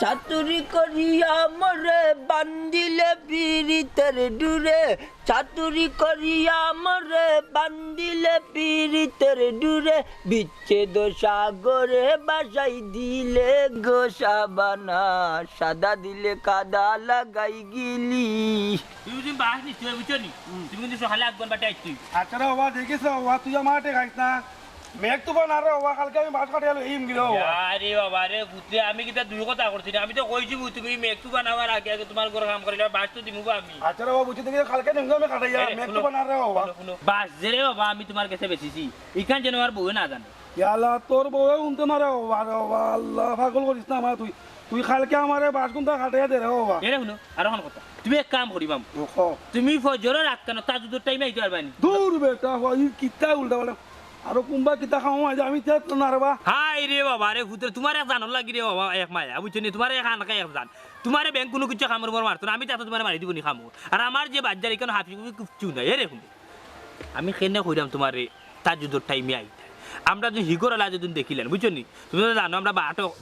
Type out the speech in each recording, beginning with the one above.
চাতুরি করিয়া মরে বান্দিলে পীড়িতের ডুরে চাতুরি করিয়া মরে বান্দিলে পীড়িতের ডুরে বিচ্ছেদ সাগরে বাসাই দিলে গোসাবানা সাদা দিলে কাদা লাগাই গিলি তুমি বাস নিশ্চয় বুঝছো নি তুমি কিন্তু সকালে আগবন বাটে আইছি আচ্ছা রে বাবা দেখিস বাবা তুই আমাকে খাইস না মেঘ তো বানা রে বাবা কালকে আমি বাস কাটে এলো ইম গিলো আরে বাবা রে পুত্রে আমি কিটা দুই কথা করছি না আমি তো কইছি তুমি মেঘটু বানাবার আগে আগে তোমার ঘর কাম করিলে বাস তো দিমু আমি আচ্ছা রে বাবা বুঝতে দেখি কালকে নিমগে আমি কাটাইয়া মেঘ তো বানা রে বাবা বাস যে রে বাবা আমি তোমার কাছে বেচিছি ইখান যেন আর বউ না জানে ইয়ালা তোর বউ উনতে না রে বাবা রে বাবা আল্লাহ পাগল করিস না আমার তুই কালকে আমারে বাস কোনটা কাটাইয়া দে রে বাবা এরে শুনো আর কোন কথা তুমি এক কাম করিবাম তুমি ফজরের আক্কানো তাজুদের টাইমে আইতে পারবানি দূর বেটা ই কিতা উল্টা বলে আর কুম্বা কিতা খাও আজ আমি চেত না রে বাবা হাই রে বাবা রে পুত্র তোমার এক জানো লাগি রে বাবা এক মায়া বুঝছো নি তোমার এক আনকা এক জান তোমার ব্যাংক কোনো কিছু খামর মর মারতো না আমি তাতে তোমার মারি দিব নি খামো আর আমার যে বাজার এখানে হাফি কুচু না এরে শুনো আমি কেনে কইরাম তোমার তাজুদের টাইমে আইতে আমরা যদি হিগর আলা যদি দেখিলেন বুঝছো নি তুমি তো জানো আমরা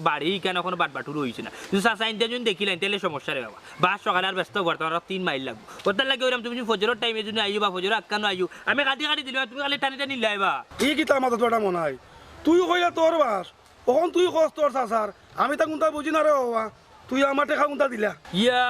বাড়ি কেন কোনো বাট বাটুর হইছে না তুমি চাষা ইন্ডিয়া যদি দেখিলেন তাহলে সমস্যা রে বাবা বাস সকালে আর ব্যস্ত করতে আর 3 মাইল লাগবে ওটার লাগে ওইরকম তুমি ফজরের টাইমে যদি আইবা ফজর আক্কানো আইও আমি কাটি দিলাম তুমি খালি টানি টানি লাইবা ই কিতা মাথা তোটা মনে হয় তুই কইলা তোর বাস কখন তুই কস তোর চাচার আমি তা কোনটা বুঝি না রে বাবা তুই আমার টেকা কোনটা দিলা ইয়া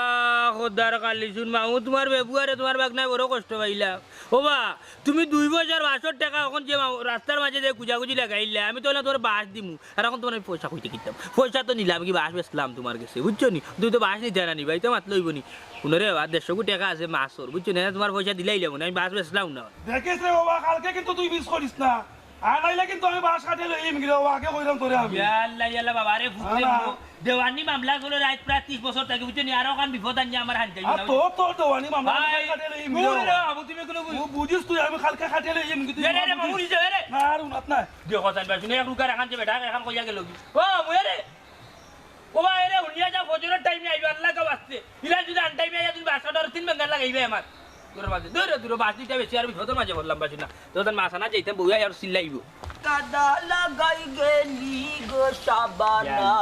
খোদার কালি শুন মামু তোমার বেবুয়ারে তোমার বাগনায় বড় কষ্ট পাইলা ও বা তুমি 2,500 টাকা এখন যে রাস্তার মাঝে যে কুজাকুজি লাগাইলে আমি তো তোর বাস দিমু আর এখন তোমার পয়সা কইতে কিতাম পয়সা তো নিলাম কি বাস বেচলাম তোমার কাছে বুঝছো নি তুই তো বাস নিতে না নিবাই তো মাত লইব নি শুনরে 150 কোটি টাকা আছে মাছর বুঝছো না তোমার পয়সা দিলাই যাবো না আমি বাস বেচলাম না দেখিস রে বাবা কালকে কিন্তু তুই মিস করিস না আর নাইলে কিন্তু আমি বাস কাটে লইম গিলো আগে কইরাম তোরে আমি আল্লাহ আল্লাহ বাবা রে ফুটে দেওয়ানি মামলা করে রাত প্রায় 30 বছর থেকে বুঝছো নি আরো কান বিপদ আনছে আমার হান যাই আর তোর দেওয়ানি মামলা কাটে লইম গিলো আবু তুমি কোনো বুঝিস তুই আমি কালকে কাটে লইম গিলো রে রে মামু নিছে রে না আর উনাত না দেখো জান বাসু নে এক রুকার এখান যে বেটা এখন কইয়া গেল কি ও মুয়ে রে ও ভাই রে উনিয়া যা ফজরের টাইমে আইবা আল্লাহ কা বাসতে ইলা যদি আন টাইমে আইয়া তুমি বাসাটার 3 বেঙ্গাল লাগাইবে আমার তোর মাঝে দূর বাসিটা বেশি আর বিপদের মাঝে বললাম বাসু না তোদের মাসানা যাইতাম বউয়া আর সিল্লাইব কাদা লাগাই গেলি গোসাবানা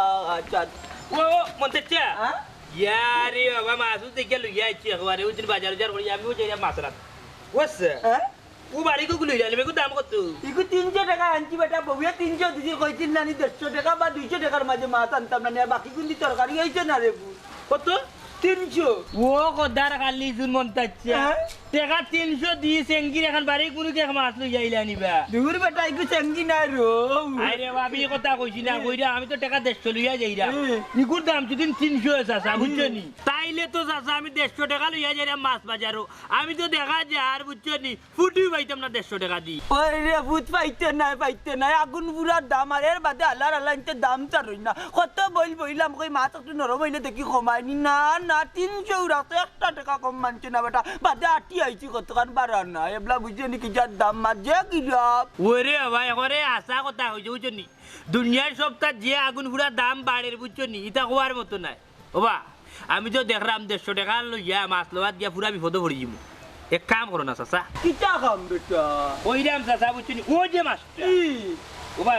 ও মনতে চা ইয়ারে বাবা মাসু দেখে লইয়া আইছি একবারে ওই বাজার বাজার করি আমি ওই মাছরাত ওসে ও বাড়ি কো লইয়া আইলে কো দাম কত ইগো 300 টাকা আনছি বেটা বউয়া 300 দিছি কইছিল না নি 150 টাকা বা 200 টাকার মাঝে মাছ আনতাম না বাকি গুলি তরকারি হইছে না রে কত 300 ও কদার খালি জুন মনতাচ্ছে টাকা 300 দিয়ে সেঙ্গি এখন বাড়ি কোনো কে মাছ লইয়া আইলা নিবা দূর বেটা ইগো সেঙ্গি না রো আরে বাবি কথা কইছি না কইরা আমি তো টাকা 150 লইয়া যাইরা ইগুর দাম যদি 300 আছে চাচা বুঝছো নি তাইলে তো চাচা আমি 150 টাকা লইয়া যাইরা মাছ বাজারও আমি তো দেখা যায় আর বুঝছো নি ফুটি পাইতাম না 150 টাকা দি ওই রে ভূত পাইতে নাই আগুন পুরার দাম আর এর বাদে আল্লাহ ইনতে দাম চারই না কত বইলাম কই মাছ একটু নরম হইলে দেখি কমায়নি না 300 রাতে 1 টাকা কম মানছে না বেটা বাদে আটি আইছি কতখান বাড়ার না এবলা বুঝছো নি কি যার দাম মাঝে গিরাপ ওরে ভাই একবারে আশা কথা হইছে বুঝছো নি দুনিয়ার সবটা যে আগুন পুরা দাম বাড়ে বুঝছো নি এটা হওয়ার মতো নাই ওবা আমি তো দেখলাম 150 টাকা লইয়া মাছ লওয়া দিয়া পুরা বিপদে পড়ি যাবো এক কাম করো না চাচা কিটা কাম বেটা ওইরাম চাচা বুঝছো নি ও যে মাছটা ওবা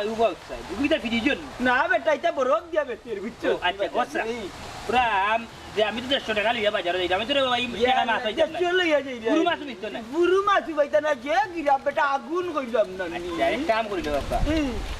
উবিটা ফিরিজন না বেটা এটা বরফ দিয়া বেটের বুঝছো আচ্ছা ওসা পুরা যে আমি তো 150 টাকা লইয়া বাজারে যাই আমি তো ভাই টাকা মাছ হইছে না চলে যাই পুরো মাছ নিত না পুরো মাছ হইতা না যে গিরাপ বেটা আগুন কইলাম না এক কাম করি দাও বাবা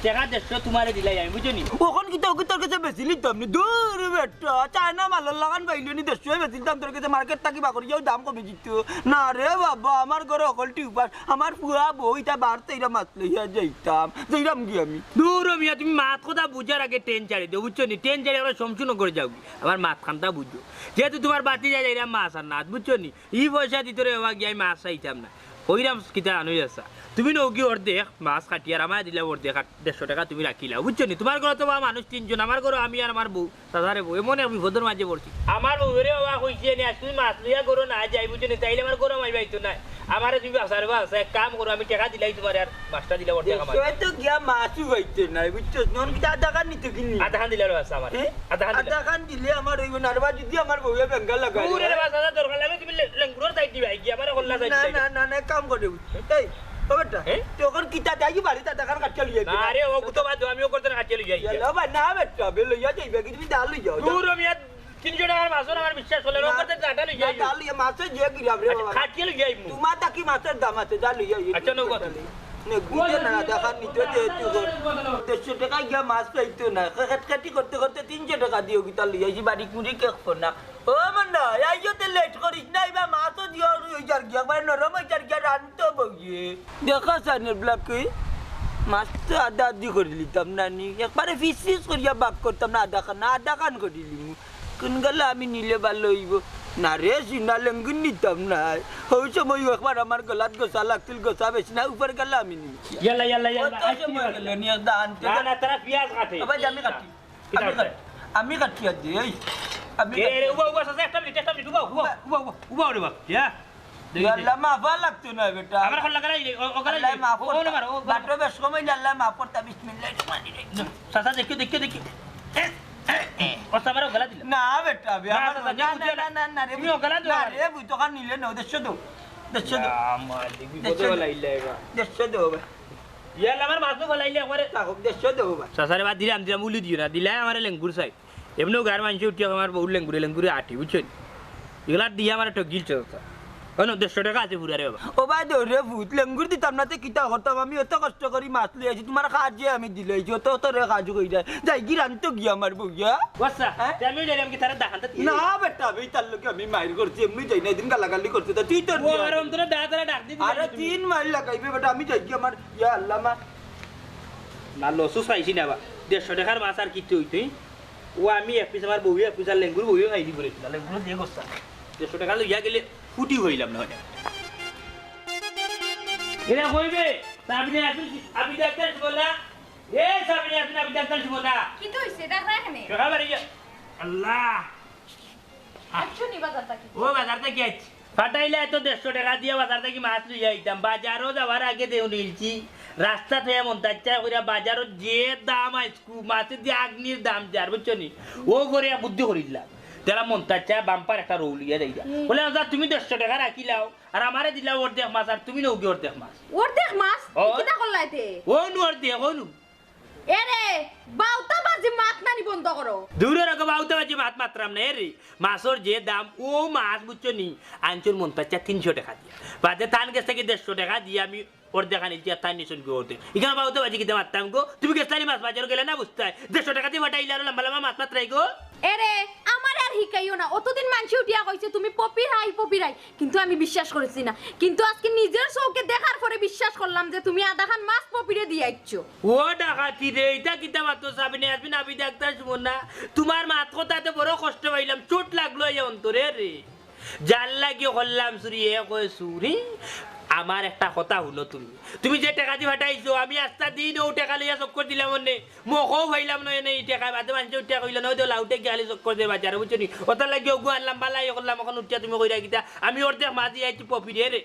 টাকা 150 তোমারে দিলাই আমি বুঝছো নি ওখন কি তোর কাছে বেশি লিতাম না দূর বেটা চায়না মালের লাগান পাইলো নি 100 বেশি দাম তোর কাছে মার্কেট থাকি বাকরি যাও দাম কমে জিত না রে বাবা আমার ঘরে অকল টিউবার আমার পুরা বউ ইটা বাড়তে ইরা মাছ লইয়া যাইতাম যাইরাম কি আমি দূর মিয়া তুমি মাছ কথা বুঝার আগে ট্রেন ছাড়ি দিও বুঝছো নি ট্রেন ছাড়ি আমরা সমসুন করে যাও আমার মাছ খানটা বুঝছো যেহেতু তোমার বাতি যায় এরা মাছ আর না বুঝছো নি ই পয়সা দিতে রে বাবা গিয়ে মাছ চাইতাম না ওইরাম কিতা আনুই আসা তুমি নৌকি অর্ধেক মাছ কাটিয়ার আমার দিলে অর্ধেক 150 টাকা তুমি রাখিলা বুঝছো নি তোমার ঘরে তো বা মানুষ 3 জন আমার ঘরে আমি আর আমার বউ তাছাড়া বউ এমন বিপদের মাঝে পড়ছি আমার বউ রে বাবা কইছে নি তুমি মাছ লইয়া করো না যাই বুঝছো নি তাইলে আমার গরম আইবাই তো না আমারে তুমি আসার বা এক কাম করো আমি টাকা দিলাই তোমার আর মাছটা দিলে অর্ধেক আমার তো গিয়া মাছই হইতে নাই বুঝছো নন কি আধা কান নিতে কিনি আধা খান দিলে আছে আমার আধা কান দিলে আমার হইব না আর বা যদি আমার বউয়ে বেঙ্গল লাগাই পুরে বাস আধা দরকার লাগে তুমি লেঙ্গুর সাইড দিবা কি আমার কল্লা সাইড না কাম করে এই ও বেটা তখন কিতা যাই বাড়ি তা দেখার কাছে লিয়ে না রে ও তো বাদ আমিও করতে না কাছে লই যাই এলো ভাই না বেটা বে লইয়া যাইবে কি তুমি ডাল লই যাও দূর মিয়া 300 টাকার মাছ আমার বিশ্বাস হলো ও করতে ডাটা লই যাই ডাল লইয়া মাছ যে গিরা রে বাবা কাছে লই যাই তোমার তা কি মাছের দাম আছে ডাল লইয়া আচ্ছা নো কথা নে গুদে না দেখার নিতে যেহেতু 150 টাকা গিয়া মাছ পাইতো না কাটি করতে করতে 300 টাকা দিও কি তার লইয়াছি বাড়ি কুড়ি কেখ না ও মন্ডা আইও তে লেট করিস না এবার মাছও দিও ওই যার গিয়া মানে নরম ওই যার গিয়া রানতো বগিয়ে দেখা সানের ব্লক মাছ তো আধা আধি করে লিতাম না নি একবারে ফিস করিয়া বাক করতাম না আধা খান করে লিমু কোন গেলে আমি নিলে ভালো হইব না রে সিনা লেঙ্গুন নিতাম না ওই সময় একবার আমার গলাত গোসা লাগছিল গোসা বেশি না উপর গেলে আমি নি ইয়াল্লা ইয়াল্লা ইয়াল্লা নিয়ে দান না না তারা পিয়াজ কাটে আবার আমি কাটি আমি কাটি আজ এই আমি এ উবা উবা সাথে একটা মিনিট উবা রে বাপ ইয়া আল্লাহ মাফা লাগতো না বেটা আমার হল লাগা ও গলা আল্লাহ মাফ ও করতে না মারো বাটো বেশ সময় আল্লাহ মাফ করতে বিসমিল্লাহির রহমানির রহিম সাসা দেখি ও সামারো গলা দিলা না বেটা না রে তুমি ও গলা দাও না রে বুই তো কান নিলে না দেশ দো আমার দেখবি কত গলা ইল্লাইবা দেশ দো ইয়াল্লা আমার মাছ গলা ইল্লা করে তাকো দেশ দো সাসারে বাদ দিলাম উলি দিও না দিলাই আমার লেঙ্গুর চাই এমনিও গার মানছে উঠি আমার বহু লেঙ্গুরে আটি বুঝছেন এগুলা দিয়ে আমার একটা গিলছে অন্য 150 টাকা আছে পুরা রে বাবা ও ভাই দৌড়ে ভূত লেঙ্গুর দিতাম না তে কিতা করতাম আমি অত কষ্ট করি মাছ লই আছি তোমার কাজে আমি দিলাইছি অত রে কাজ কই যায় যাই কি রান্ত গিয়া আমার বইয়া ওয়াসা আমি যাইলাম কি তারা দেখানতে না বেটা আমি তার লোকে আমি মাইর করছি এমনি যাই না দিন গালাগালি করতে তা তুই তো ও আর অন্তরে দাঁড়া ডাক দিবি আরে 3 মাইল লাগাইবে বেটা আমি যাই কি আমার ইয়া আল্লাহ মা না লসুস পাইছি না বা 150 টাকার মাছ আর কিতে হইতই ও আমি এক পিস আমার বউ এক পিস আর লেঙ্গুর বউ খাই দি বলেছিল লেঙ্গুর দিয়ে গস্তা 150 টাকা লইয়া গেলে ফুটি হইলাম না হয় এরা কইবে সাবিনা আপনি ডাক্তার বলা এ সাবিনা আপনি ডাক্তার বলা কি তো হইছে ডাক্তার এখানে টাকা বাড়ি আল্লাহ আচ্ছা নি বাজারটা কি ও বাজারটা কি আছে ফাটাইলে এত 150 টাকা দিয়ে বাজার থেকে মাছ লইয়া আইতাম বাজারও যাওয়ার আগে দেও নিলছি রাস্তা থেকে মন তাচ্চা কইরা বাজারও যে দাম আইসকু মাছের দিয়ে আগ্নির দাম যার বুঝছো নি ও করে বুদ্ধি করিলাম তেরা মন তাচ্চা বাম্পার একটা রৌ লিয়া দেইয়া বলে আচ্ছা তুমি 150 টাকা রাখিলাও আর আমারে দিলাও অর্ধেক মাছ আর তুমি নৌকি অর্ধেক মাছ অর্ধেক মাছ ও। কিটা করলাইতে ও নু অর্ধেক ও নু এরে বাউতা বাজি মাছ নানি বন্ধ করো দূরের আগে বাউতে বাজি ভাত মাত্রাম না রে মাছের যে দাম ও মাছ বুঝছো নি আঞ্চল মন তাচ্চা 300 টাকা দিয়া বাদে তান গেছ থেকে 150 টাকা দিয়ে আমি অর্ধেক আনিছি আর তান নিশন করতে এখানে বাউতে বাজি কিতে মারতাম গো তুমি গেছলানি মাছ বাজার গেলে না বুঝতে 150 টাকা দিয়ে বাটাইলে আর লম্বা লম্বা মাছ মাত্রাই গো এরে আমার আর হিকাইও না অতদিন মানছি উঠিয়া কইছে তুমি পপিরাই কিন্তু আমি বিশ্বাস করেছি না কিন্তু আজকে নিজের চোখে দেখার পরে বিশ্বাস করলাম যে তুমি আধা খান মাছ পপিরে দিয়ে আইছো ও ডাকাতি রে এটা কিতা মাত্র সাবিনে আসবিন আমি ডাক্তার শুন না তোমার মাত কথাতে বড় কষ্ট পাইলাম চোট লাগলো এই অন্তরে রে জাল লাগিয়ে করলাম সুরি এ কয়ে সুরি আমার একটা কথা হলো তুমি যে টাকা দিয়ে ফাটাইছো আমি আস্তা দিন ও টাকা লইয়া চক্কর দিলাম মনে মোকও ভাইলাম নয় এই টাকা বাদে মানুষ উঠিয়া কইলা নয় লাউটে গেলে চক্কর দিয়ে বাজারে বুঝছো নি ওটা লাগিয়ে গু আনলাম বালাই করলাম এখন উঠিয়া তুমি কইরা কিতা আমি অর্ধেক মাঝি আইছি পপি রে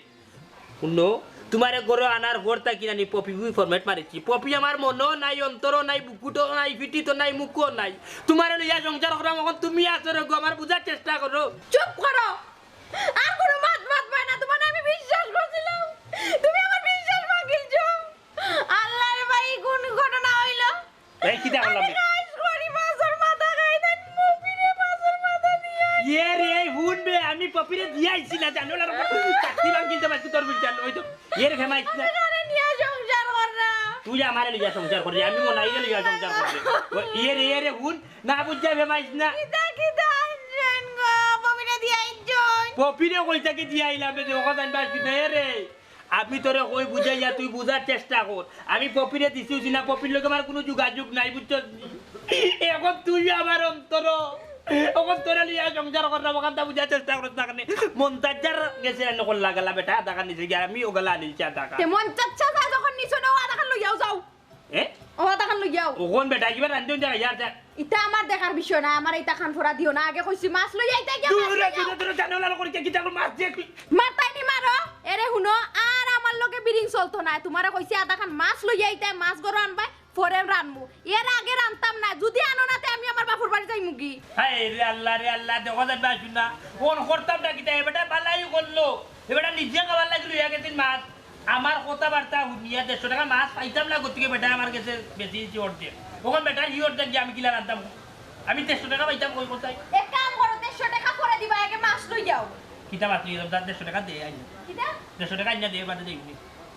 শুনো তোমারে গরো আনার ভর্তা কিনা নি পপি ফরম্যাট মারিছি পপি আমার মনও নাই অন্তরও নাই বুকুটো নাই ফিটিতো নাই মুখও নাই তোমারে লইয়া সংসার করাম এখন তুমি আছো রে গো আমার বুঝার চেষ্টা করো চুপ করো আর কোনো মাত পায় না তোমার আমি বিশ্বাস করছিলাম তুমি আমার বিশ্বাস ভাঙিলছো আল্লাহ রে ভাই কোন ঘটনা হইলো এই কি দেখলাম গাইস করি মাছের মাথা খাই দেন পপিরে মাছের মাথা দিয়ে এ রে হুন বে আমি পপিরে দিয়াইছি না জানো না চাকরি বাং কিনতে পারছি তোর বিচার ওই তো এর ফেমাইছ না আরে নিয়া সংসার কররা তুই আমারে লিয়া সংসার করবি আমি মনাইলে লিয়া সংসার করবি এ রে হুন না বুঝা ফেমাইছ না কিটা আনছেন গো পপিরে দিয়ে আইছন পপিরে কইতাকে দিয়াইলাম রে ওকা জানবাস কি না রে আমি তোরে কই বুঝাইয়া তুই বুঝার চেষ্টা কর আমি পপিরে দিছিস না পপির লগে আমার কোনো যোগাযোগ নাই বুঝছস এখন তুই আমার অন্তর এখন তোরা লিয়া সংসার করার ওখানটা বুঝার চেষ্টা করছ না কারণে মন্তাজার গেছে নকল লাগালা বেটা টাকা নিছে গিয়ে আমি ওগুলা নিছি টাকা তে মন চাচ্ছা যা যখন নিছো না আধা খান লইয়াও যাও এ আধা খান লইয়াও ওখন বেটা কিবা রান্ধন যা ইয়ার যা ইটা আমার দেখার বিষয় না আমার এইটা খান ফোরা দিও না আগে কইছি মাছ লই আইতা কি দূরে জানোলা করে কি তাকো মাছ দিয়ে মারতাই নি মারো এরে হুনো আর আমার লগে বিরিং চলতো না তোমারে কইছি আধা খান মাছ লই আইতা মাছ গরো আনবাই পরে রানমু এর আগে রানতাম না যদি আনো না তে আমি আমার বাপুর বাড়ি যাই মুগি হায় রে আল্লাহ দেখো যাবা শুনা কোন করতাম না কিতা এবারে বালাই করলো এবারে নিজে খাবার লাগলো ইয়া গেছিন মাছ আমার কথাবার্তা শুনিয়া 150 টাকা মাছ পাইতাম না গতিকে বেটা আমার কাছে বেশি দিচ্ছি অর্ধেক ওখান বেটা ই অর্ধেক দিয়ে আমি কিলা রান্তাম আমি 150 টাকা পাইতাম কই কোথায় এক কাম করো 150 টাকা করে দিবা আগে মাছ লই যাও কিতা মাছ লিয়ে দাম 150 টাকা দিয়ে আইন কিটা 150 টাকা আইনা দিয়ে বাদে দেইনি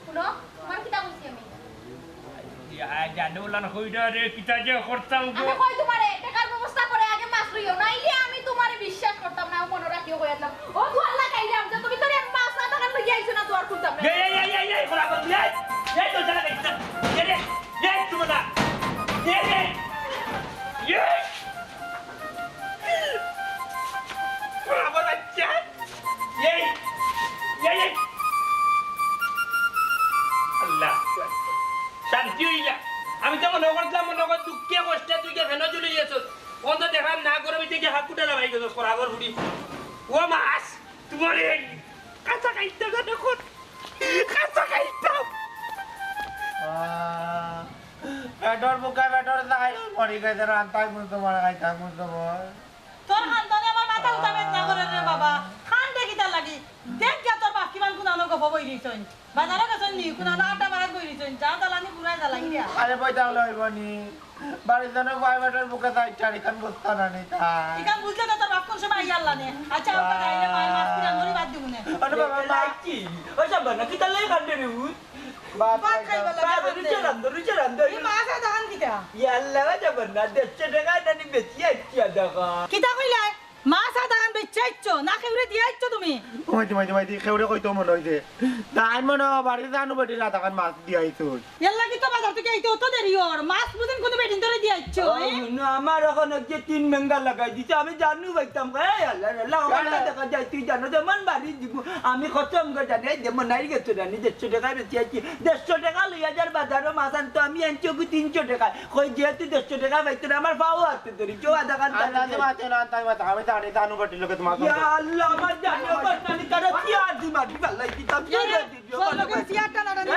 শুনো তোমার কিটা কইছি আমি জানো বললাম কইটা রে কিতা যে করতাম গো আমি কই তোমারে টাকার ব্যবস্থা করে আগে মাছ লইও নাইলে আমি তোমারে বিশ্বাস করতাম না মনে রাখিও কইতাম ও তো আল্লাহ কাইলাম যে তুমি তোরে মাছ না টাকা লই আইছো না তো আর কইতাম না এই কোলা বল এই তো জানা গেছে এই তুমি না এই আবার আচ্ছা এই আল্লাহ শান্তি হইলা আমি তো মনে করলাম মনে কর দুঃখে কষ্টে তুই কে ফেনো চলে গেছ অন্ত দেখলাম না করে থেকে হাকুটা লাগাই গেছ করাবর বুড়ি ও মাস তোমার এই কাঁচা খাইতে দেখো কাঁচা খাইতাম বেটর বুকা বেটর যাই মরি গেছে রান্তাই মুতো মারা খাইতাম মুতো তোর খানদানে আমার মাথা উঠাবে না করে রে বাবা খান দেখি তার লাগি দেখ গা তোর বাকি মান কুনানো গপ বই দিছন বাজারে গেছন নি কুনানো আটা মারাত বই দিছন যা দালানি পুরাই দালাই দিয়া আরে পয়সা লইব নি বাড়ির জন্য ভাই বেটর বুকা যাই চারি খান বস্তা না নি তাই ইকান বুঝলে তো তোর বাপ কোন সময় আইয়াল্লা নে আচ্ছা আমরা যাইলে মাই মাছ কিনা ধরি বাদ দিমুনে আরে বাবা লাইকি ও সাবানা কিতা লাই কান্দে রে উত বাত ভাত খাইবা লাগে রুচে রান্দো এই মাছ দাহান কিটা ইয়াল্লা সাবানা 150 টাকা নানি বেচি আইছি আদাকা কিটা কইলাই মাছ দাহান বেচাইছো না খেউরে দিয়াইছো তুমি মাইতি খেউরে কইতো মনে হইছে তাই মনে বাড়িতে জানো বেটি রাতা খান মাছ দি আইছো এল্লা কি তো বাজার থেকে আইতো তো দেরি ওর মাছ বুঝেন কোন বেটিন ধরে দিয়াইছো আমার এখন যে 3 মেঙ্গা লাগাই দিছে আমি জানু বাইতাম এই আল্লাহ আল্লাহ আমার টাকা যাই তুই জানো যেমন বাড়ি দিব আমি খতম করে জানি যেমন নাই গেছে জানি 150 টাকা বেচি আইছি 150 টাকা লই হাজার বাজারে মাছ আনতো আমি আনছি 300 টাকা কই যেহেতু 150 টাকা বাইতে আমার পাও আছে তোর কেউ আধা ঘন্টা আন্দাজে মাছ না তাই মাছ আমি জানি জানো বেটি লোকে তোমার ইয়া আল্লাহ আমার জানো বানানি তারা কি আদি মাটি ভালাই দিতাম কি দিও লোকে সিয়ারটা না জানি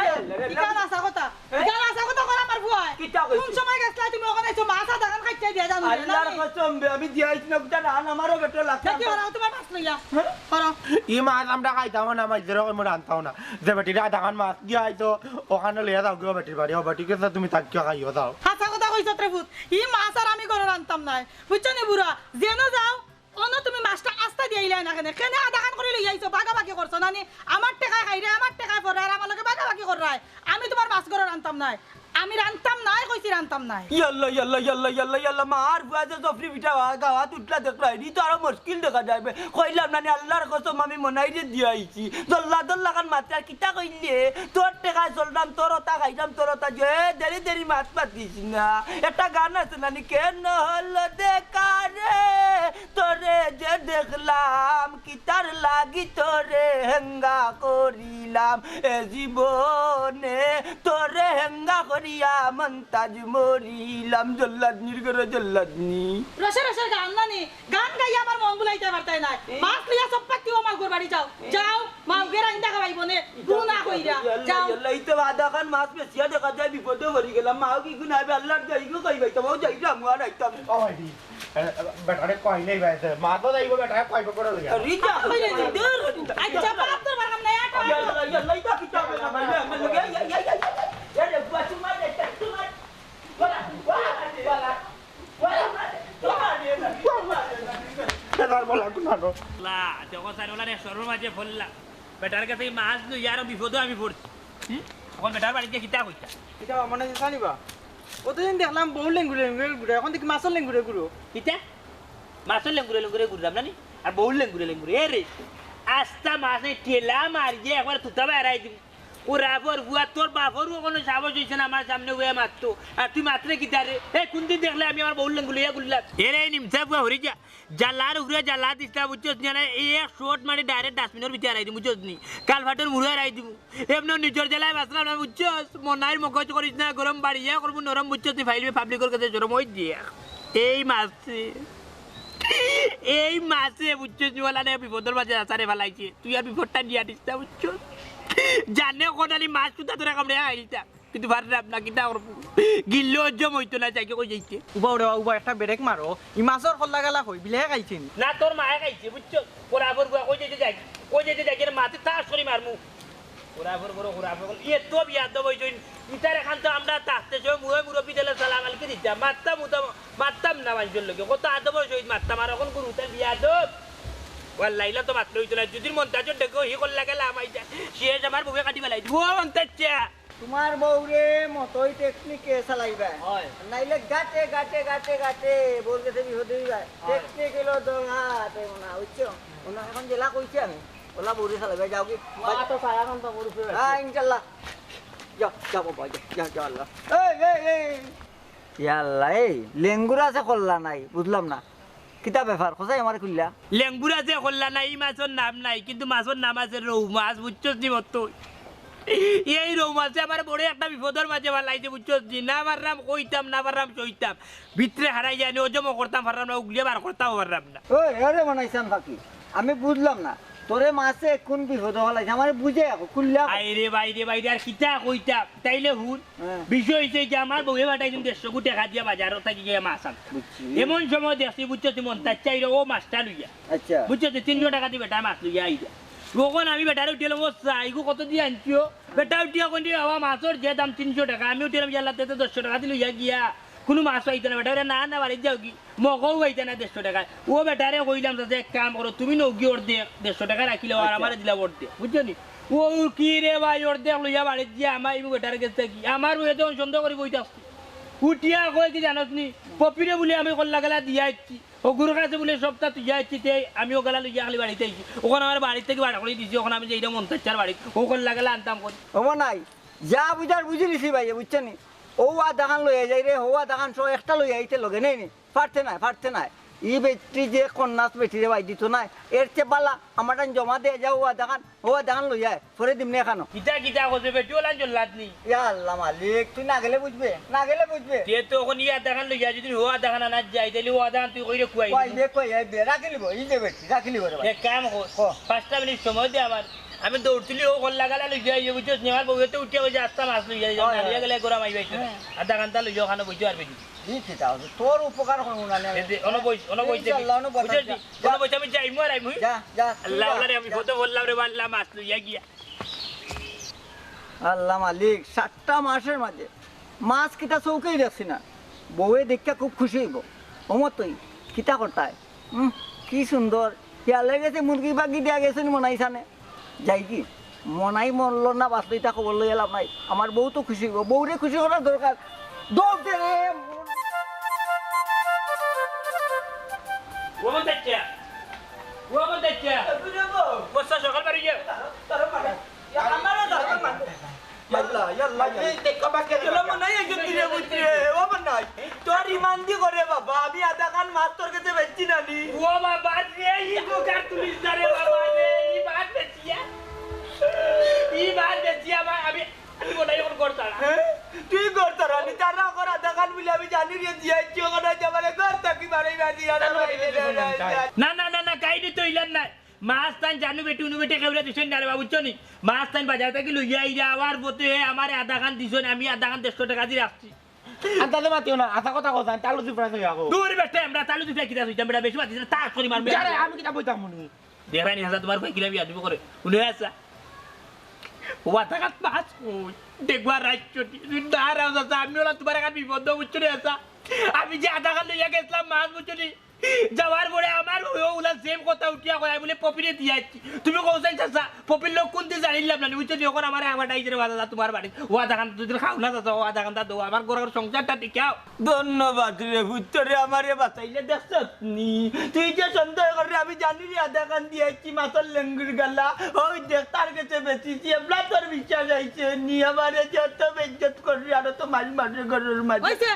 ইকান আসা কথা করা মার ভুয়ায় কিটা কইছি? কোন সময় গেছলা তুমি ওখানে এসো মাছ দাহান খাইতে দিয়া জানো না আল্লাহর কসম আমি দিয়াইছ না জানা আমারও বেটো লাগছে কি ওরা তোমার মাছ লইয়া করো ই মাছ আমরা খাইতাম না মাছ ধরে আমি রান্তাও না যে বেটি রাতা খান মাছ দি আইতো ওখানে লইয়া যাও গো বেটির বাড়ি ও বেটিকে তুমি থাকিও খাইও যাও হাসা কথা কইছ ত্রিভুত ই মাছ আর আমি করে রান্তাম নাই বুঝছো নি বুড়া যেন যাও অন্য তুমি মাছটা আস্তা দিয়াইলা না কেন আধা খান করে লই আইছো ভাগাভাগি করছো নানি আমার টাকা খাইরে আমার টাকা পড়ে আর আমার লগে ভাগাভাগি করায় আমি তোমার মাছ করে রান্তাম নাই আমি রান্তাম নাই কইছি রান্তাম নাই ইয়াল্লা মার বুয়া যে জফরি পিঠা গাওয়া তুটলা দেখলাই নি তো আরো মুশকিল দেখা যাবে কইলাম না আল্লাহর কসম আমি মনাই যে দিয়াইছি দল্লা কান মাত্রা কিতা কইলে তোর টাকা চললাম তোর তা খাইলাম তোর তা যে দেরি মাছ পাতিস না একটা গান আছে নানি কেন হলো দেখা রে তোরে যে দেখলাম কিতার লাগি তোরে হেঙ্গা করিলাম এ জীবনে তোরে হেঙ্গা করিয়া মন্তাজ মরিলাম জল্লাদনির করে জল্লাদনি রসের গান নানি গান গাই আমার মন বুলাইতে পারতাই নাই মাছ লিয়া সব পাতিও আমার ঘর বাড়ি যাও যাও মা বেরা ইন্দা খাইব নে গুনা কইরা যাও তো আধা খান মাছ বেশিয়া দেখা যায় বিপদে ভরি গেলাম মাও কি গুনাইবে আল্লাহর যাইগো কইবাই তো যাইরাম আর আইতাম ও ভাই বেটারে কইলেই বাইছে মাছ যাইবো বেটারে কইব করে লইয়া রিজা কইরে দূর আচ্ছা বাপ তোর বাগান নাই আটা ইয়াল্লা ইতা কিতাব না মানে ইয়া রে বুয়া তোমার এটা তোমার বেটার বলা গুনানো লা যখন সাইনওয়ালা সরর মাঝে ফললা বেটার কাছে মাছ লই আর বিপদও আমি পড়ছি এখন বেটার বাড়িতে কিতা কইতা এটা মানে জানিবা কতদিন দেখলাম বহু লেঙ্গুরে ঘুরে এখন দেখি মাছের লেঙ্গুরে ঘুরো কিতা মাছের লেঙ্গুরে ঘুরলাম না নি আর বহু লেঙ্গুরে এ রে আস্তা মাছ এই টেলা মারিয়ে একবার তুতা বেড়াই দিবি ও রাবর বুয়া তোর বাপরও কোনো সাহস হয়েছে না আমার সামনে হয়ে মারতো আর তুই মাত্রে কি তারে এই কোনদিন দেখলে আমি আমার বহু লেঙ্গুলিয়া গুললাম এরে নিমসা বুয়া হরি যা জালার উড়ে জালা দিস্তা বুঝছস না এক শর্ট মারি ডাইরেক্ট ডাস্টবিনের ভিতরে আড়াই দিম বুঝছস নি কাল ফাটের মুড়ে আড়াই দিব এমনি নিজের জেলায় বাঁচলাম না বুঝছস মনাইর মগজ করিস না গরম বাড়িয়া করবো নরম বুঝছস তুই ফাইলবে পাবলিকের কাছে জরম হয়ে দিয়ে এই মাছে বুঝছস বলা না বিপদের মাঝে আসারে ফেলাইছে তুই আর বিপদটা নিয়ে দিস্তা বুঝছস জানে কোনালি মাছ তুতা তোরা কামড়ে আইতা কিন্তু ভাররাম না কিতা করব গিল্লো জম হইতো না চাইকে কই যাইতে উবা একটা ব্রেক মারো ই মাছের খল্লা গেলা কই বিলে খাইছেন না তোর মায়ে খাইছে বুঝছো বরাবর কই যেতে যাই এর মাথে তাস করে মারমু ঘোরাফের করো ঘোরাফের করো ইয়ে তো বিয়া তো বইছইন ইতার এখান তো আমরা তাকতে সব মুয়ে মুরব্বি দিলে সালাম আলকে দিতাম মারতাম না মানুষের লোকে কত আদব সহিত মারতাম আর এখন করু তাই বিয়া তো লাইলা তো মাত্র হইতো না যদি মন্তাজর দেখো হি করলা গেলা আমাই শেষ আমার বউয়ে কাটি ফেলাই দিব মন্তাজা তোমার বউরে মতই টেকনিকে চালাইবা হয় নাইলে গাটে গাটে গাটে গাটে বলতে তুমি হতে দিবা টেকনিক এলো দঙাতে না বুঝছো ওনা এখন জেলা কইছি আমি ওলা বউরে চালাইবা যাও কি তো সারা কাম তো করছে হ্যাঁ ইনশাআল্লাহ যাও যাও বাবা যাও যাও আল্লাহ এই ইয়াল্লাহ এই লেঙ্গুরা আছে করলা নাই বুঝলাম না কিতা ব্যাপার কোথায় আমার খুললা লেঙ্গুরা যে করলা নাই এই মাছের নাম নাই কিন্তু মাছের নাম আছে রৌ মাছ বুঝছস নি মত এই রৌ মাছে আমার বড় একটা বিপদের মাঝে ভালাইছে বুঝছস নি না মাররাম কইতাম না মাররাম চইতাম ভিতরে হারাই যায়নি ওজম করতাম পারলাম না উগলিয়ে বার করতাম পারলাম না ওই আরে বানাইছান ফাঁকি আমি বুঝলাম না তোরে মাছে কোন বিপদ হলাইছে আমার বুঝে আকো খুললা আইরে বাইরে আর কিতা কইতাম তাইলে হুন হ্যাঁ। বিষয় হইছে যে আমার বউয়ে বাটাইছেন 150 কোটি টাকা দিয়া বাজারত থাকি গিয়ে মাছ আন বুঝছি এমন সময় দেখছি বুঝছস মন তার চাইরে ও মাছটা লইয়া আচ্ছা বুঝছস 300 টাকা দিয়ে বেটা মাছ লইয়া আইয়া তখন আমি বেটারে উঠিলাম ও চাইগু কত দিয়ে আনছিও বেটা উঠিয়া কোন দিয়ে বাবা মাছের যে দাম 300 টাকা আমি উঠিলাম জানলাতে 100 টাকা দিয়ে লইয়া গিয়া কোনো মাছ পাইতে না বেটা না না বাড়ি যাও কি মগও পাইতে না 150 টাকা ও বেটারে কইলাম যে এক কাম করো তুমি নৌকি ওর দিয়ে 150 টাকা রাখিলে আর আমার দিলা ওর দিয়ে বুঝছো নি ও কি রে ভাই ওর দিয়ে লইয়া বাড়ি দিয়ে আমার এই বেটার কাছে কি আমার বইয়ে তখন সন্দেহ করে বইতে আসছি উঠিয়া কয় কি জানোস নি পপিরে বলে আমি কল্লা গেলা দিয়া আইছি ও গুরু কাছে বলে সপ্তাহ তুই যাইছি আমি ও গেলা লইয়া খালি বাড়িতে আইছি ওখানে আমার বাড়ি থেকে ভাড়া করে দিছি ওখানে আমি যে এইটা মন্তার বাড়ি ও কল্লা গেলা আনতাম করি হবো নাই যা বুঝার বুঝি নিছি ভাই বুঝছো নি ও দাগান লইয়া যাই রে হওয়া দাগান সব একটা লইয়া আইতে লগে নেই নি ফাটতে নাই ই বেটি যে কন্যাস বেটি রে ভাই দিত নাই এর চেয়ে বালা আমার জমা দিয়ে যাও হওয়া দাগান লইয়া পরে দিমনে এখানো কিতা কিতা করছে বেটি ওলা জল্লাদ নি ইয়া আল্লাহ মালিক তুই না গেলে বুঝবে যে তো ওখান ইয়া দেখান লইয়া যদি হওয়া দেখান না যাই তাহলে হওয়া দেখান তুই কইরে কুয়াই রাখি লিব ই যে বেটি রাখি লিব রে ভাই এক কাম কর 5 মিনিট সময় দে আমার আমি দৌড়তুলি ও কল্লা গেলা লইয়া আইয়া বুঝছস নেওয়ার বউতে উঠিয়া ওই যে আস্তা মাছ লইয়া যাও নালিয়া গেলে গোরা মাই বাইছে আধা ঘন্টা লইয়া ওখানে বইতে পারবি দিছি তাও তোর উপকার করব না অন বইতে আমি যাই মরাই মুই যা আল্লাহ আল্লাহ আমি কত বললাম রে বাল্লা মাছ লইয়া গিয়া আল্লাহ মালিক 7টা মাসের মাঝে মাছ কিটা চৌকেই দেখছি না বউয়ে দেখতে খুব খুশি হইব অমর তুই কিতা করতায় কি সুন্দর খেয়ালে গেছে মুরগি বাগি দেওয়া গেছে মনাইছানে যাই কি মনাই মরল না বাঁচলো এটা খবর লই এলাম নাই আমার বউ তো খুশি হইব বউরে খুশি করার দরকার দৌড়তে রে ওমন দেখছা বসা সকাল বাড়ি যা তোর ইমান দি করে বাবা আমি আধা খান মাছ তোর কাছে বেচছি না নি ও বাবা রে ই দোকান তুলিস না রে বাবা রে ই বাদ বেচিয়া আমি বলাই এখন করতা না তুই করতে রানি তারা কর আধা খান বলে আমি জানি রে দিয়েছি ওখানে যাবারে ঘর থাকি বাড়ি বাড়ি না কাইনি তো ইলান না মাছ তান জানু বেটি উনু বেটে কেউরা দিছেন না রে বাবু চনি মাছ তান বাজার থেকে লইয়া আইরা আবার বতে আমার আধা খান দিছেন আমি আধা খান 150 টাকা দিয়ে রাখছি আন্তালে মাতিও না আশা কথা কথা তালু দি প্রাইস হইয়াগো দূর বেটে আমরা তালু দিতে কিটা হইতাম বেটা বেশি মাতিছ তা করি মারবে আরে আমি কিটা বইতাম মনি দেখানি হাসা তোমার কই কিলা বিয়া দিব করে উনি আসা ওয়া টাকা পাঁচ কই দেখবা রাইচটি না রাজা আমি ওলা তোমার কাছে বিপদ বুঝছনি আসা আমি যে আধা খান লইয়া গেছলাম মাছ বুঝছনি যাওয়ার পরে আমার ওলা সেম কথা উঠিয়া কয় বলে পপিরে দিয়াছি তুমি কইছাই চাচা পপির লোক কোনতে জানিলাম না বুঝছনি এখন আমার আমাটাইছে বাজা তোমার বাড়ি ও আধা খান দুদিন খাও না চাচা ও আধা ঘন্টা দাও আমার ঘরের সংসারটা টিকাও ধন্যবাদ রে পুত্রে আমারে বাঁচাইলে দেখছ নি তুই যে সন্দেহ করে আমি জানি রে আধা কান দিয়েছি মাথার লেঙ্গুর গালা ওই দেখ তার কাছে বেঁচেছি এবলা তোর বিশ্বাস আইছে নি আমারে যত বেজ্জত করবি আর তো মাছ মাঠের ঘরের মাঝে হইছে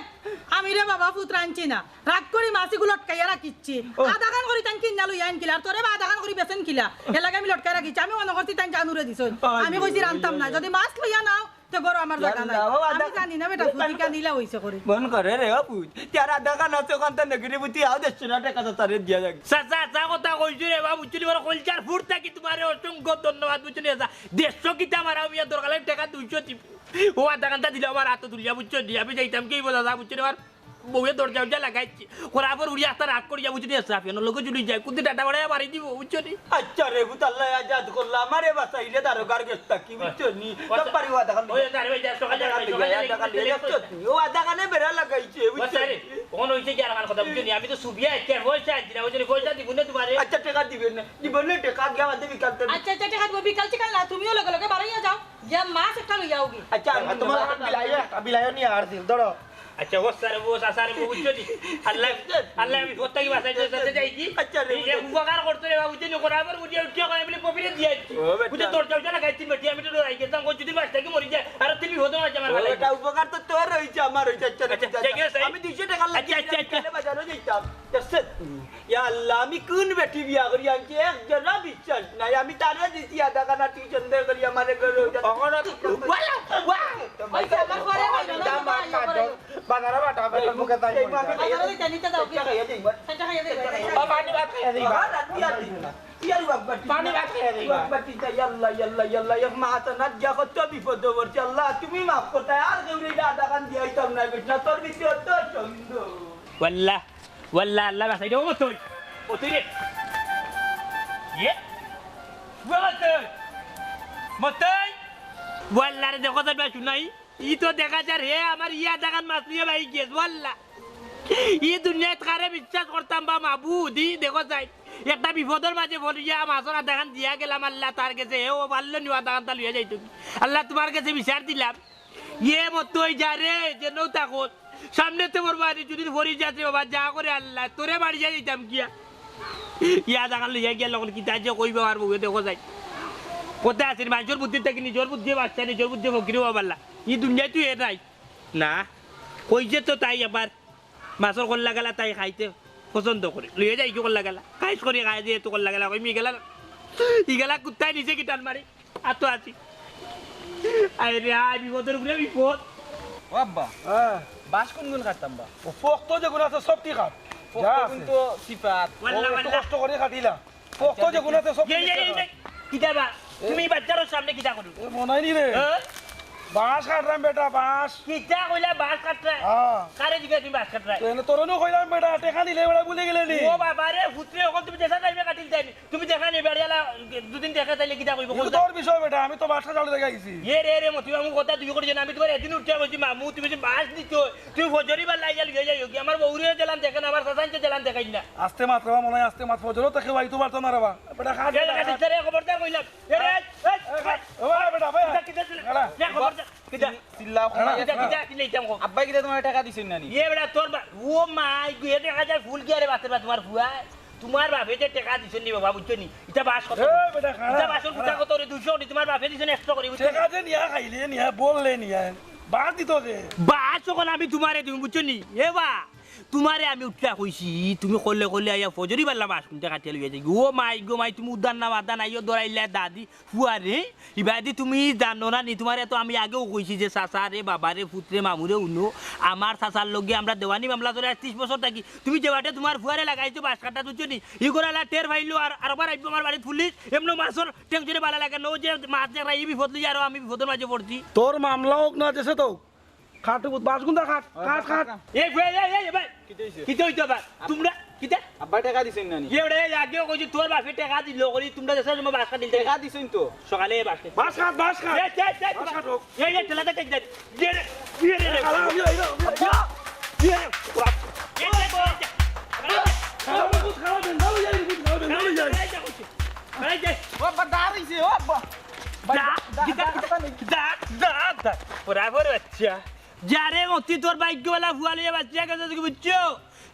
আমি রে বাবা পুত্র আনছি না রাগ করি মাছিগুলো লটকাইয়া রাখিচ্ছি আধা খান করি তান কিনা লই আইন কিলা আর তোরে আধা খান করি বেচেন কিলা এলাকা আমি লটকাই রাখিচ্ছি আমি মনে করছি তান জানুরে দিছ আমি কইছি রান্তাম না যদি মাছ লইয়া নাও তো গরো আমার জায়গা নাই আমি জানি না বেটা ফুটিকা নিলা হইছে করে বন করে রে পুত তার আধা কান আছে ওখান থেকে নগরি বুতি আও 100 টাকা তো তারে দিয়া যাক চাচা কথা কইছি রে বাবু বুঝছনি বড় কলচার ফুট থাকি তোমারে অসংখ্য ধন্যবাদ বুঝছনি আসা 150 কিটা মারা মিয়া দরকার টাকা 200 টিপ ও আধা ঘন্টা দিলে আমার হাতে তুলিয়া বুঝছনি আমি যাইতাম কি বলা বুঝছনি আমার বউয়ে দরজা উঠা লাগাইছি করার পর উড়ি একটা রাগ করিয়া বুঝি সাফিয়ানোর লোক জুড়ি যায় কুদি ডাটা বাড়াইয়া মারি দিব বুঝছো নি আচ্ছা রে বুতাল্লাহ আজাদ করলাম আমারে বাসাইলে দারোগার গেস্তা কি বুঝছো নি সব পারিবা দেখান ওই দাঁড়ে ওই যা সকালে ও আধা কানে বেড়া লাগাইছে বুঝছো কোন হইছে কি আর আমার কথা বুঝছো নি আমি তো সুবিয়া একটা পয়সা আনছি না ওই পয়সা দিব না তোমারে আচ্ছা টাকা দিবেন না টাকা গিয়া আমাদের বিকালতে আচ্ছা আচ্ছা টাকা দিব বিকাল চিকাল না তুমিও লগে লগে বাড়াইয়া যাও যা মাছ একটা লইয়া আওগি আচ্ছা তোমার বিলাইও নিয়ে আর দিল ধরো আচ্ছা ও সারে ও সাসারে বুঝছো নি আল্লাহ আল্লাহ আমি কোথা কি বাসাইতে সাথে যাই কি আচ্ছা রে এই উপকার করতে রে বাবু জানি করার পর বুঝিয়ে উঠিয়া কই বলি পপিরে দিয়েছি বুঝে তোর চাউটা লাগাইছি বেটি আমি তো রাই গেতাম কই যদি বাসটা কি মরি যায় আর তুমি হতো না আমার ভালো এটা উপকার তো তোর হইছে আমার হইছে আচ্ছা আমি 200 টাকা লাগিয়ে বাজারে যাইতাম ইয়া আল্লাহ আমি কোন বেটি বিয়া করি আনছি এক জনা বিশ্বাস নাই আমি তারে দিছি আধা কানা টিউশন দে করি আমারে করে আমার ঘরে নাই বাজারে বাটা বেটা মুখে তাই বাজারে দিতে নিতে দাও কি সেটা খাইয়া দে পানি ভাত খাইয়া দিবা পানি ভাত খাইয়া দিবা ইয়াল্লাহ ইয়াল্লাহ ইয়াল্লাহ এক মাতানাত যা কত বিপদ পড়ছে আল্লাহ তুমি মাফ করতে আর কেউরে আধা কান দিয়াইতাম না বেটা তোর ভিতরে তো চন্দ ওয়াল্লাহ ওয়াল্লাহ আল্লাহ বাসাইতে ও তুই রে ইয়ে মতই ওয়াল্লাহ রে দেখো যাবে শুনাই ই তো দেখা যার হে আমার ইয়া দেখান মাছ নিয়ে ভাই গেছ ওয়াল্লাহ ই দুনিয়াত কারে বিশ্বাস করতাম বা মাবুদি দেখো যাই একটা বিপদের মাঝে বলিয়া মাছর আধাখান দিয়া গেলাম আল্লাহ তার কাছে হে ও পারলো নি আধাখানটা লইয়া যাইতো আল্লাহ তোমার কাছে বিচার দিলাম ইয়ে মতই যা রে যে নৌ থাকো সামনে তো মোর বাড়ি যদি ভরি যাচ্ছে বাবা যা করে আল্লাহ তোরে বাড়ি যাই দিতাম কিয়া ইয়া দেখান লইয়া গিয়া লগন কি তাই যে কইবে আর বউয়ে দেখো যাই কোথায় আছেন মানুষের বুদ্ধি থেকে নিজের বুদ্ধি বাচ্চা নিজের বুদ্ধি ফকির হওয়া পারলা ই দুনিয়ায় তুই এ নাই না কইছে তো তাই আবার মাছের কল্লা গেলা তাই খাইতে পছন্দ করে লইয়ে যাই কি কল্লা গেলা খাইস করে খাই দিয়ে তো কল্লা গেলা কই গেলা ই গেলা কুত্তায় নিচে কি টান মারি আর তো আছি আরে আই বিপদের উপরে বিপদ ও আব্বা বাস কোন কোন কাটতাম বা ও পোক্ত যেগুলো আছে সব ঠিক আছে যা আছে কিন্তু সিফাত ওয়াল্লাহ একটু ওয়াল্লাহ কষ্ট করে কাটিলা পোক্ত যেগুলো আছে সব ঠিক আছে কিতাবা তুমি বাচ্চার সামনে কিতা করো মনে নি রে বাঁশ কাটলাম বেটা বাঁশ কিতা কইলা বাস কাটরা হ্যাঁ কারে দিকে তুমি বাস কাটরা তোরনো কইলাম বেটা টেকা দিলে বেটা ভুলে গেলে নি ও বাবা রে ফুটরে ওখান তুমি দেখা যাইবে কাটিল যাইনি তুমি দেখা নি বেড়িয়ালা দুদিন দেখা যাইলে কিতা কইব কিন্তু তোর বিষয় বেটা আমি তো বাসটা চালু দেখা গেছি এ রে রে মতি আমি কথা তুই করি আমি তোমার এদিন উঠে বলছি মামু তুমি যে বাস দিছো তুমি ফজরি বা লাইয়া লিয়ে যাইও কি আমার বউরে জেলান দেখেন আমার সাসানকে জেলান দেখাই না আস্তে মাত্র মনে হয় আস্তে মাত্র ফজরও তো কেউ আইতো পারতো না রে বা বেটা খা এ লাগা দিছরে খবরদার কইলাম এ রে ও বেটা ভাই কিতা না খবরদার কিতা চিল্লাও কিতা দিলাইতাম কো আব্বাই কিটা তোমার টাকা দিছেন নানি এ বেটা তোর ও মাই গুয়ে দেখা যায় ফুল কি আরে বাতের তোমার ফুয়া তোমার বাপে যে টাকা দিছেন নি বাবা বুঝছো নি এটা বাস কত এ বেটা খা এটা বাসন ফুটা কত রে 200 নি তোমার বাপে দিছেন এক্সট্রা করে বুঝছো টেকা যে নিয়া খাইলে নিয়া বললে নিয়া বাদ দিত যে বাস যখন আমি তোমারে তুমি বুঝছো নি এ বা তোমারে আমি উঠা কইছি তুমি কইলে কইলে আইয়া ফজরি বাল্লা বাস কুনতে কাটিয়ে লইয়া যাই ও মাই তুমি উদান না বাদা নাই দরাইলা দাদি ফুয়ারে ইবাদি তুমি জানো না নি তোমারে তো আমি আগেও কইছি যে চাচা রে বাবা রে পুত্রে মামুরে উনো আমার চাচার লগে আমরা দেওয়ানি মামলা ধরে 30 বছর থাকি তুমি যে বাটে তোমার ফুয়ারে লাগাইছো বাস কাটা বুঝছো নি ই করালা টের ভাইলো আর আরবার আইবো আমার বাড়ি পুলিশ এমন মাছর টেনশনে বালা লাগে নো যে মাছ যে রাই বিপদ লই আর আমি বিপদের মাঝে পড়ছি তোর মামলা হোক না যেছে তো খাট বাস গুন্দা খাট খাট খাট এই ভাই কিতে হইতো বা তোমরা কিতে আব্বাই টাকা দিছেন নানি এবারে আগেও কইছি তোর বাপে টাকা দিল করি তোমরা দেশে তোমার বাস কাটিল টাকা দিছেন তো সকালে বাস কাট বাস খাট বাস খাট বাস খাট হোক এই ঠেলাতে টেক দে রে খালা আমি আইলা খালা বুঝ খালা দেন দাও যাই বুঝ খালা দেন দাও যাই ও আব্বা দাঁড়াইছে ও আব্বা যারে মতি তোর ভাগ্যওয়ালা ফুয়ালে বাচ্চা গেছে তুমি বুঝছো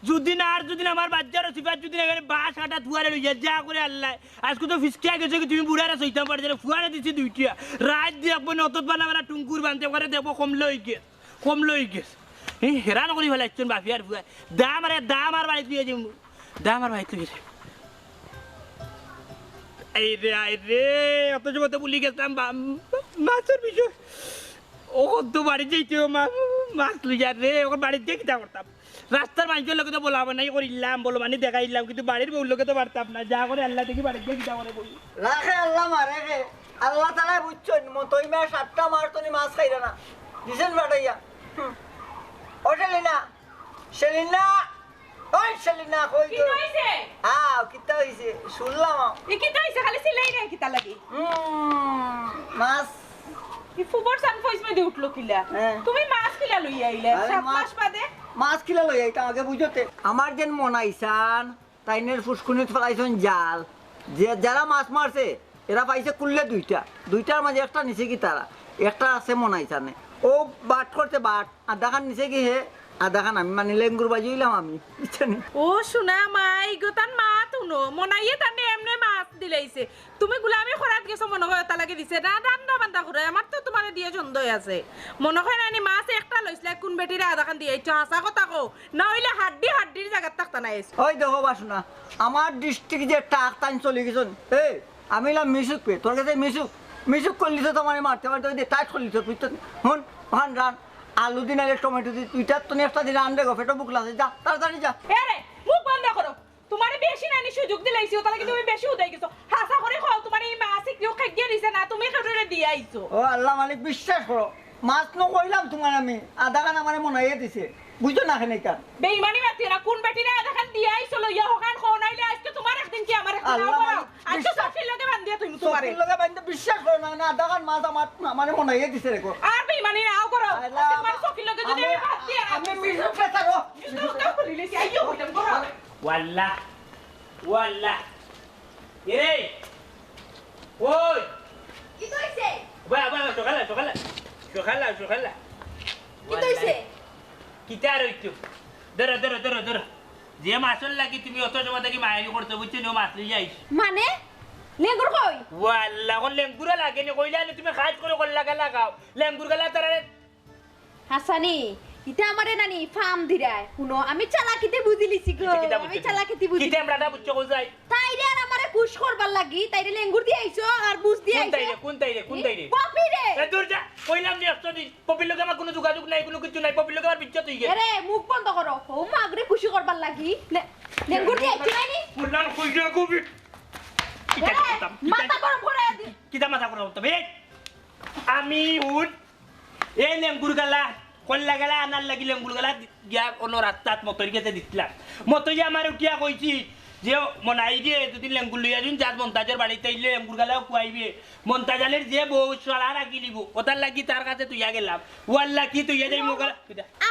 যদি না আর যদি আমার বাচ্চার সিফাত যদি এখানে বাস কাটা ফুয়ারে লইয়া যা করে আল্লাহ আজকে তো ফিসকিয়া গেছে কি তুমি বুড়ারে সইতাম পারছে ফুয়ারে দিছি দুইটিয়া রাত দিয়ে আপনি নতত বানাবেলা টুঙ্কুর বানতে পারে দেখবো কম লই গেছে হেরান করি ফেলাচ্ছেন বাফিয়ার ফুয়া দাম আর বাড়িতে দিয়ে যাবো দাম আর বাড়িতে দিয়ে এই রে অত জমাতে বলি গেছিলাম মাছের বিষয় ও তো বাড়ি যাইতে মাছ লইয়া রে ওর বাড়ির দিয়ে কিতা করতাম রাস্তার মানুষের লোকে তো বলাবো নাই করিলাম বলো মানে দেখাইলাম কিন্তু বাড়ির বউর লোকে তো পারতাম না যা করে আল্লাহ দেখি বাড়ির দিয়ে কিতা করে বলি রাখে আল্লাহ মারে রে আল্লাহ তালা বুঝছো মতই মা 7টা মার তো মাছ খাইরা না দিছেন বাটাইয়া ওঠেলি না সেলিনা ওই সেলিনা কই কি গো হইছে কিতা হইছে শুনলাম এ কি হইছে খালি সিলাই রে কিতা লাগি মাছ কি ফুবর সান ফইস মে দি উঠলো কিলা হ্যাঁ। তুমি মাছ কিলা লই আইলে আরে 7 মাছ- মাস বাদে মাছ কিলা লই এটা আগে বুঝতে আমার যেন মন আইসান তাইনের ফুসকুনিত ফেলাইছন জাল যে যারা মাছ মারছে এরা পাইছে কুললে দুইটার মাঝে একটা নিচে কি তারা একটা আছে মন আইসানে ও বাট করতে বাট আধা খান নিচে কি হে আধা খান আমি মানে লেঙ্গুর বাজি হইলাম আমি বুঝছেন ও শোনা মাই গোতান মা তুনো মনাইয়ে তানে এমনে মাছ দিলাইছে তুমি গুলামি খরাত গেছো মনে হয় তা লাগি দিছে না রান্না বান্দা করে আমার তো তোমারে দিয়ে ছন্দই আছে মনে হয় নানি মাছ একটা লইছলা কোন বেটিরে আধা খান দিয়ে ইচ্ছা হাসা কথা কও না হইলে হাড্ডির জায়গা থাকতা না এসে ওই দেখো বাসনা আমার ডিস্ট্রিক্ট যে টাক টাইম চলে গেছেন এই আমি এলাম মিশুক পে তোর কাছে মিশুক করলি তো তোমার মারতে পারতে টাইট করলি তো তুই তো হন ওখান রান আলু দিন আগে টমেটো দিই তুইটা তো একটা দিন আনবে গো ফেটো বুক লাগে যা তাড়াতাড়ি যা আরে মুখ বন্ধ করো তোমারে বেশি নানি সুযোগ দিলাইছি ও তাহলে তুমি বেশি উদাই গেছো হাসা করে খাও তোমার এই মাছ কেউ খাই গিয়ে দিছে না তুমি খেটরে দিয়ে আইছো ও আল্লাহ মালিক বিশ্বাস করো মাছ ন কইলাম তোমার আমি আধা খান আমার মনে হয়ে দিছে বুঝছো না খানে কার বেইমানি মাতি না কোন বেটিরে আধা খান দিয়ে আইছো লইয়া হকান খাও নাইলে আজকে তোমার একদিন কি আমার একদিন আল্লাহ নাও মালিক, আজকে বিশ্বাস- সফির লগে বান্ধিয়া তুমি তোমারে চোখের লগে বাইন্দা বিশ্বাস করো না না আধা খান মাছ আমার মনে হয়ে দিছে রেখো আর বেইমানি নাও করো আজকে তোমার সফির লগে যদি আমি ভাত দিয়ে আমি মিশুক পে থাকো লিলেছি আইও হইতাম করো ওয়াল্লা এরে ওই কি কইছে সকালা কি কইছে কিতা রইছো ধরো যে মাছর লাগি তুমি অত সময় থাকি মায়ানি করতে বুঝছো নি মাছ লই যাইছ মানে লেঙ্গুর কই ওয়াল্লা কোন লেঙ্গুরা লাগে নি কইলা নি তুমি খাজ করে কল লাগাও লেঙ্গুর গলা তারে হাসানি ইটা আমারে নানি ফার্ম দিরায় শুনো আমি চালাকিতে বুঝি লিছি গো আমি চালাকিতে বুঝি কিতা আমরাটা বুঝছো কই তাইরে আর আমারে খুশ করবার লাগি তাইরে লেঙ্গুর দিয়ে আইছো আর বুঝ দিয়ে আইছো কোন তাইরে পপি রে এ দূর যা কইলাম নি একশো দিন পপির লগে আমার কোনো যোগাযোগ নাই কোনো কিছু নাই পপির লগে আমার বিচ্ছেদ হই গেছে আরে মুখ বন্ধ করো ও মাগরে খুশি করবার লাগি লেঙ্গুর দিয়ে আইছো নাইনি বললাম কইছো কবি মাথা গরম করে দি কিতা মাথা করে তবে আমি হুন এই লেঙ্গুর গালা কল্লা গেলা আনার লাগি লেঙ্গুর গালা গিয়া অন্য রাস্তাত মতর গেছে দিছিলাম মতই আমার উঠিয়া কইছি যে মনাই দিয়ে দুদিন লেঙ্গুর লইয়া দিন যাত মন্তাজের বাড়িতে আইলে লেঙ্গুর গালাও খুয়াইবে মন্তাজালের যে বউ সলা রাখি লিব ওটার লাগি তার কাছে তুইয়া গেলাম ওয়াল্লা কি তুইয়া যাই মোগলা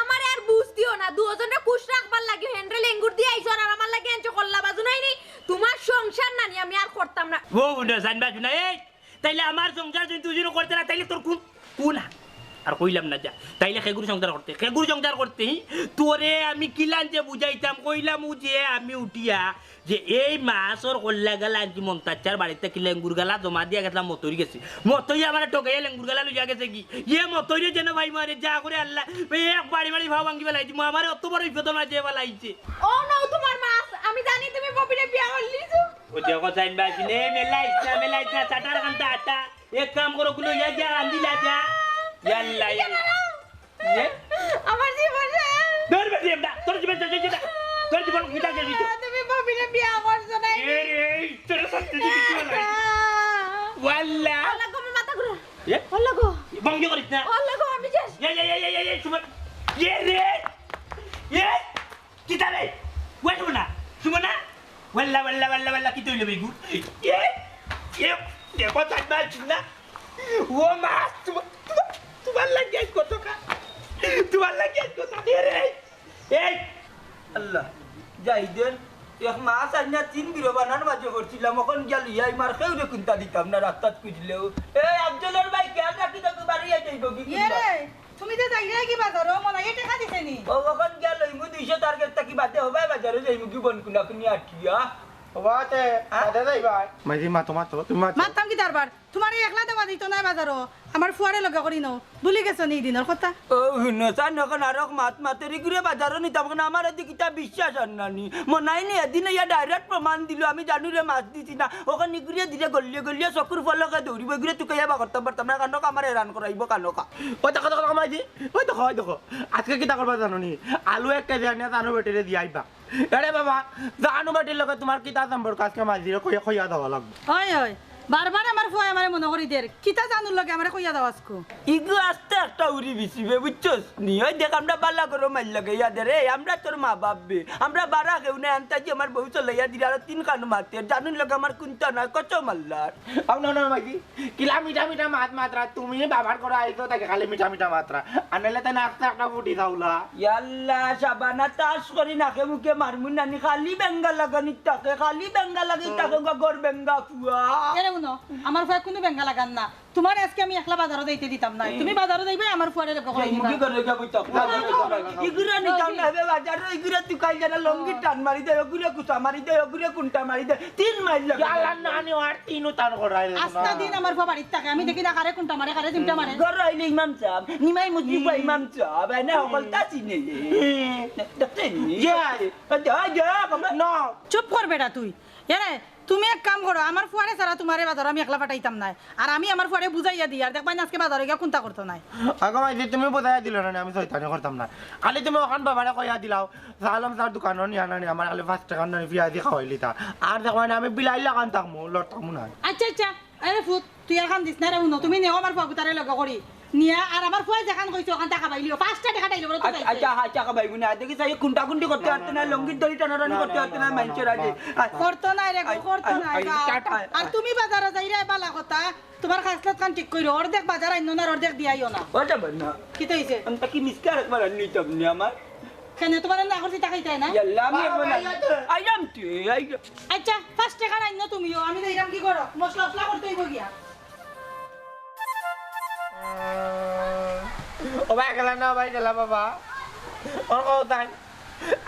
আমারে আর বুঝ দিও না দুজনে খুশ রাখবার লাগি হেন্ড্রে লেঙ্গুর দিয়ে আইছো আর আমার লাগি এনচো কল্লা বাজু নাইনি তোমার সংসার নানি আমি আর করতাম না ও উন্ড জানবা শুনা এই তাইলে আমার সংসার যদি তুই যদি করতে না তাইলে তোর কোন আর কইলাম না যা তাইলে খেগুর সংসার করতে তোরে আমি কিলান যে বুঝাইতাম কইলাম যে আমি উঠিয়া যে এই মাছর কল্লা গালা আনছি মন্তাচার বাড়িতে কি লেঙ্গুর গালা জমা দিয়া গেছিলাম মতই গেছি মতই আমার টোকাইয়া লেঙ্গুর গালা লইয়া গেছে কি ইয়ে মতই যেন ভাই মারে যা করে আল্লাহ এক বাড়ি ভাও ভাঙ্গি বেলাইছি আমার অত বড় বিপদ না যে বেলাইছে ও নাও তোমার মাছ আমি জানি তুমি পপিরে বিয়া করলিছো ও দেখো সাইন বাসি নে মেলাইছ না চাটার কান্তা আটা এক কাম করো গুলো ইয়া যা আন্দিলা যা ইয়াল্লা ইয়ে আমার জীবনে দর বেটি এমডা তোর জীবন মিটা গেছি তো তুমি পপিরে বিয়া করছো না এই তোর সত্যি কিছু নাই ওয়াল্লা আল্লাহ গো আমার মাথা ঘুরে এ আল্লাহ গো বঙ্গ করিস না আল্লাহ গো আমি শেষ ইয়ে সুমন রে কিতালে ওয়াটুনা সুমনা ওয়াল্লা কি তুইলে বেগু এ দেখো চাইবা চুনা ও মাছ তোমার লাগে কত কা তোমার লাগে কত রে এই আল্লাহ যাই দেন এক মাছ আইনা 3 কিলো বানান মাঝে করছিলাম এখন গেল ইয়াই মার খেউ রে কুন্তা দিতাম না রাস্তাত কুইলেও এই আফজলের ভাই খেয়াল রাখি তো বাড়ি যাইব কি ইয়ে রে তুমি যে যাইলে কি বাজারো মনাইয়ে টাকা দিছে নি ও এখন গেল ইমু 200 টার্গেট তাকি বাদে হবে বাজারে যাইমু কি বন কুনা কুনি আটকিয়া বাতে আদে যাই ভাই মাঝি মা তোমার তো তুমি মারতাম কি তারবার তোমার একলা দেওয়া দিত নাই বাজারো আমার ফুয়ারে লগে করি নাও ভুলি গেছো নি দিনের কথা ও নসান এখন আর মাতেরি ঘুরে বাজারও নিতাম কারণ আমার এদিকে কিতা বিশ্বাস আর নানি মনাই নি এদিন ইয়া ডাইরেক্ট প্রমাণ দিল আমি জানি রে মাছ দিছি না ওখানে ঘুরিয়ে দিলে গলিয়ে চকুর ফলকে দৌড়িব ঘুরে তুই কেবা করতাম পারতাম না কানকা আমার হেরান করাইব কানকা ওই দেখো মাঝি ওই দেখো আজকে কিতা করবা জানো নি আলু 1 কেজি আনিয়া জানো বেটিরে দি আইবা আরে বাবা জানো বেটির লগে তোমার কিতা সম্পর্ক আজকে মাঝিরে কইয়া দাও লাগবে হয় বারবার আমার ফুয়া আমার মনে করি দের কিতা জানুর লগে আমার কইয়া দাও আজকু ইগু আস্তে একটা উড়ি বিছিবে বুঝছস নি ওই দেখ আমরা বালা করে মাইল লাগে ইয়াদের রে আমরা তোর মা বাপবে আমরা বারা কেউ না আনতাজি আমার বউ চলে ইয়া দিলে আর 3 কান মারতে জানুন লাগে আমার কুনতা না কত মাল্লার না মাইজি কিলা মিঠা মিঠা মাত্রা তুমি ব্যবহার করা আইতো তাকে খালি মিঠা মিঠা মাত্রা আনলে তাই নাকতে একটা ফুটি খাওলা ইয়াল্লা সাবানা তাস করি নাকে মুখে মারমুন নানি খালি বেঙ্গা লাগানি তাকে খালি বেঙ্গা লাগি তাকে গর বেঙ্গা ফুয়া এরে শুনো আমার ফুয়া কোনো বেঙ্গা লাগান না তোমার আজকে আমি একলা বাজারও যাইতে দিতাম না তুমি বাজারও যাইবে আমার ফুয়ারে লগে করাই মুখে দিবা করে যাবো তো ইগুরা নি কাম না হবে বাজার ইগুরা তুই কাই জানা লঙ্গি টান মারি দে ওগুরে কুটা মারি দে ওগুরে কুনটা মারি দে 3 মাইল লাগে ইয়ালা নানি আর তিনও তার করাই আস্তা দিন আমার ফুয়া বাড়িতে থাকে আমি দেখি না কারে কোনটা মারে কারে চিমটা মারে গর আইলে ইমাম সাহেব নিমাই মুজি বা ইমাম সাহেব না হকল তাসি নে দেখতে নি যা নো চুপ কর বেটা তুই এরে তুমি এক কাম করো আমার ফুয়ারে ছাড়া তোমারে বাজার আমি একলা পাঠাইতাম না আর আমি আমার ফুয়ারে বুঝাইয়া দিই আর দেখবাই না আজকে বাজারে গিয়া কোনটা করতো নাই আগো মাইজি তুমি বোঝাইয়া দিল না আমি শয়তানি করতাম না খালি তুমি ওখান বাবারে কইয়া দিলাও সালাম স্যার দোকানও নিয়া না আমার খালি 5 টাকা না পিয়াজি খাওয়াইলি তা আর দেখো না আমি বিলাই লাগান থাকমু লড়তামু না আচ্ছা আচ্ছা আরে ফুট তুই আর খান দিস না রে উনো তুমি নেও আমার ফুয়া গুতারে লগে করি নিয়া আর আমার ফুয়া যেখান কইছো ওখান টাকা পাইলিও 5টা টাকা টাইলো বলে তুই আচ্ছা আচ্ছা ভাই গুনা দেখি সাই কুনটা কুন্টি করতে পারতে না লঙ্গি দড়ি টানাটানি করতে পারতে না মাইনচের আগে করতো না রে করতো না আর তুমি বাজারে যাইরা বালা কথা তোমার খাসলাত কান ঠিক কইরো অর্ধেক বাজার আইনো না অর্ধেক দিয়াইও না ওটা বলনা কি তো হইছে আমি কি মিসকার একবার নিতাম নি আমার কেন তোমার না করছি টাকাইতাই না ইয়াল্লা আমি আইলাম তুই আচ্ছা 5 টাকা আইনো তুমিও আমি যাইরাম কি করো মশলা মশলা করতে হইব গিয়া ও ভাই গেলা না ভাই গেলা বাবা ওর কথা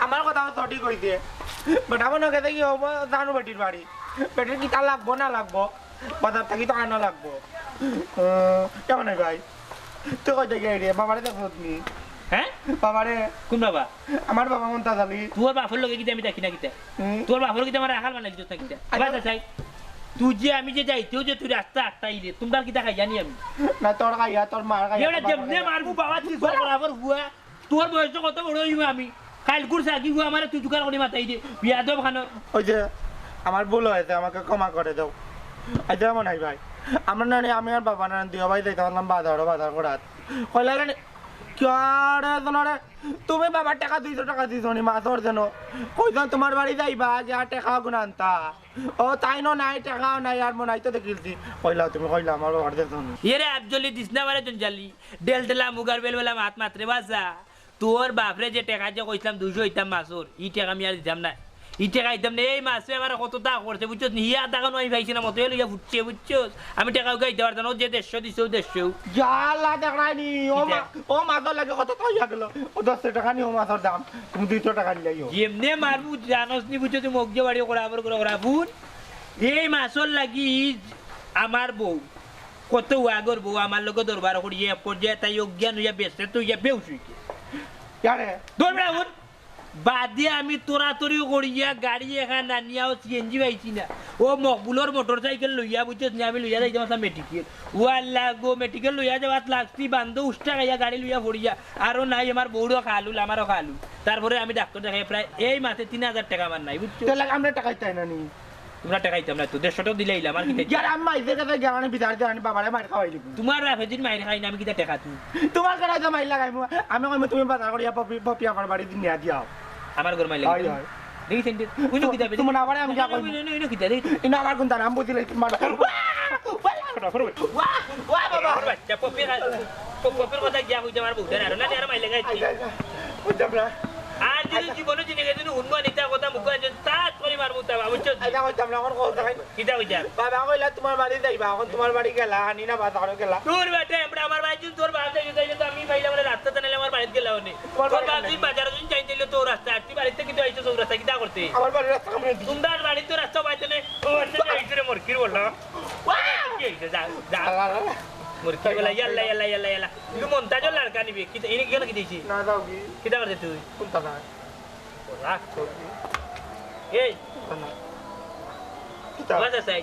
আমার কথা সঠিক কই দিয়ে বাট আমার নগে দেখি হবো জানু বেটির বাড়ি বেটির কি তা লাগবো না লাগবো বাজার থাকি তো আনা লাগবো কেমন ভাই তুই কই দেখি রে বাবারে দেখো তুমি হ্যাঁ বাবারে কোন বাবা আমার বাবা মন তা জানি তোর বাপের লগে কিতে আমি দেখি না কিতে তোর বাপের কিতে আমার রাখাল বানাই দিত না কিতে বাবা চাই তুই যে আমি যে যাইতেও যে তুই রাস্তা আটটাইলে তোমরা কিতা খাই জানি আমি না তোর গাইয়া তোর মার গাইয়া এবারে যেমনে মারবো বাবা তুই বরাবর হুয়া তোর বয়স কত বড় হইবা আমি কাল কুরসা কি হুয়া আমারে তুই জুকার করে মাথাই দে বিয়া দেব খানো ওই যে আমার ভুল হয়েছে আমাকে ক্ষমা করে দাও আচ্ছা মনে হয় ভাই আমরা না আমি আর বাবা না দিও ভাই যাইতে পারলাম বাজার করাত কইলা তুমি বাবার টাকা 200 টাকা দিছো নি মাছর যেন কইজন তোমার বাড়ি যাইবা যে আর টাকা গুণ আনতা ও তাই নাই টাকাও নাই আর মনে হইতো দেখিলছি কইলা তুমি কইলা আমার বাবার দেখো এরে আবজলি দিসনা বারে জঞ্জালি ডেলটেলা মুগার বেলবেলা মাত মাত্রে বাসা তোর বাপরে যে টাকা যে কইছিলাম 200 হইতাম মাছর ই টাকা আমি আর দিতাম না ই টাকা দিতাম না এই মাছে আমার কত টাকা করছে বুঝছো হিয়া টাকা নয় পাইছি না মতো লইয়া ফুটছে বুঝছো আমি টাকা গাইতে পারতাম যে 150 দিছো 150 জালা দেখাইনি ও মাছর লাগে কত টাকা গেল ও 10 টাকা নি ও মাছর দাম তুমি 200 টাকা নিলাইও এমনে মারবু জানোস নি বুঝছো তুমি মগজে বাড়ি করে আবার করে রাখুন এই মাছর লাগি আমার বউ কত আগর বউ আমার লগে দরবার করি ইয়ে পর্যায়ে তাই অজ্ঞান হইয়া বেসতে তো ইয়া বেউসুই ইয়ারে দরবার রাখুন বাদ দিয়ে আমি তোরাতরি করিয়া গাড়ি এখান আনিয়াও সিএনজি পাইছি না ও মকবুলর মোটর সাইকেল লইয়া বুঝছিস না আমি লইয়া যাইতাম আসা মেডিকেল ও আল্লাহ গো মেডিকেল লইয়া যাওয়াত লাগছি বান্ধ উষ্টা খাইয়া গাড়ি লইয়া পড়িয়া আরও নাই আমার বউরও খালু আমারও খালু তারপরে আমি ডাক্তার দেখাই প্রায় এই মাসে 3000 টাকা আমার নাই বুঝছো তাহলে আমরা টাকা চাই না নি তোমরা টাকাইতাম না তো 150 টাকা দিলে ইলাম আর কি ইয়ার আম্মা ইজে কাছে গেলানি বিদার দিয়ে বাবারে মার খাওয়াই দিব তোমার রাফেদিন মাইর খাই না আমি কিটা টাকা তুমি তোমার কাছে তো মাইল লাগাইমু আমি কইম তুমি বাজার করিয়া পপি আমার বাড়ি দিন নিয়া দিও আমার ঘর মাইলে হয় হয় দেখিছেন কোন কিটা তুমি না পারে আমি যা কইম ইনো কিটা দেখ ইনা আমার কোন নাম বুঝিলে তোমার ওয়া বাবা বাচ্চা পপির কথা গিয়া কইতে আমার বুঝতে না না আর মাইলে গাইছি বুঝছনা আর যদি জীবনে জিনে গেছে উন্নয়ন নিতা কথা মুখ আছে তাত করে মারবো তা বুঝছো আইতা কইতাম না আমার কথা কই কিটা কইতা বাবা কইলা তোমার বাড়ি যাইবা এখন তোমার বাড়ি গেলা হানি না বাজার গেলা তোর বেটা আমরা আমার ভাই তোর বাপ যাইলে তো আমি পাইলাম না রাস্তা টানেলে আমার বাড়িতে গেলাও নি তোর বাপ তুই বাজারে যখন চাইতেলে তো রাস্তা আর তুই বাড়িতে কিন্তু আইছো তোর রাস্তা কিটা করতে আমার বাড়ি রাস্তা কামনে দি তোমার বাড়িতে তো রাস্তা পাইতে না ও রাস্তা আইছে রে মরকির বললো কি হইছে যা যা মুরকি বলা ইয়াল্লা ইয়াল্লা ইয়াল্লা ইয়াল্লা তুই মন্তাজ লড়কা নিবি কি এনে কেন কি দিছি না দাও কি কিটা করতে তুই কোনটা না রাখ তো এই কিতা বাজা সাই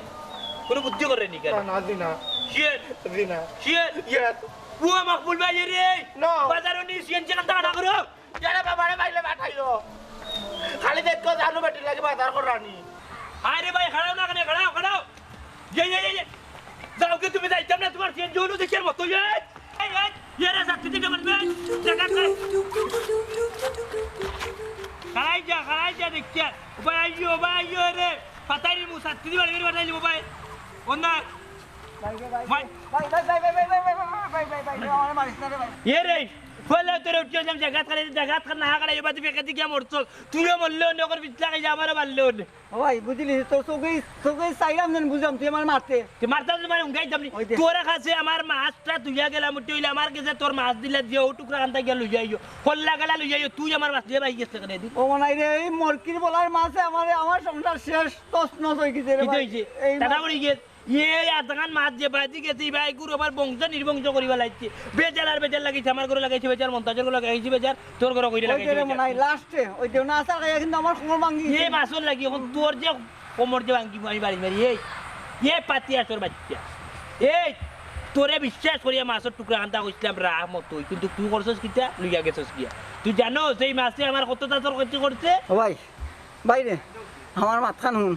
কোন বুদ্ধি করে নি কেন না দিনা শিট দিনা শিট ইয়েস বুয়া মাকবুল ভাই রে নো বাজারও নি সিএনজি কাম টাকা করো যারা বাবারে বাইলে পাঠাইলো খালি দেখো জানু বেটি লাগে বাজার করানি আরে ভাই খাড়াও না কেন খাড়াও খাড়াও ये যাও কি তুমি যাইতাম না তোমার চেঞ্জ হলো দেখার মতো ইয়ারে সাথে দিকে বলবে জায়গা খারাই যা দেখছে ভাই আইয়ো রে পাতারি মুসা তিদি বাড়ি বাড়াইলি ভাই ওনা ये रे बोले तेरे उठियो जम जगत कर ना करे ये बात पे कहती क्या मोड़ चल तूने मल्ले ने कर पिछला के जा मारे बल्ले ने ভাই বুঝলি তো চোখে চাইলাম যেন বুঝলাম তুই আমার মারতে कि मारता तो मैं उंगाई दमनी तोरा खासे हमार मास्टर तुया गेला मुट्टी होइला हमार के से तोर मास दिले दियो टुकरा कांता गेल लुजाइयो कोल्ला गला लुजाइयो तू हमार मास दे भाई के करे दी ও মনাই রে এই মরকির বলার মাছে আমার সংসার শেষ তস নস হয়ে গেছে রে কি ভাই হইছে দাদা বলি গে ये আদগান মাছ যে বাজি গেছি ভাই গুরু আমার বংশ নির্বংশ করিবা লাগছে বেজার লাগিছে আমার ঘরে লাগাইছে বেজার মন্তাজের ঘরে লাগাইছে বেজার তোর ঘরে কইরা ওই যে রে লাগাইছে মনাই লাস্টে ওই দেও না আসার গায়ে কিন্তু আমার কোমর ভাঙি ये मासुल लगी এখন তোর যে কোমর যে ভাঙি আমি বাড়ি মারি এই পাতিয়া তোর বাচ্চা এই তোরে বিশ্বাস করিয়া মাছের টুকরা আনতা কইছিলাম রাহমত তুই কিন্তু তুই করছস কিটা লইয়া গেছস কিয়া তুই জানো সেই মাছে আমার কতটা তোর কইতে করছে ও ভাই বাইরে আমার মাথান হুন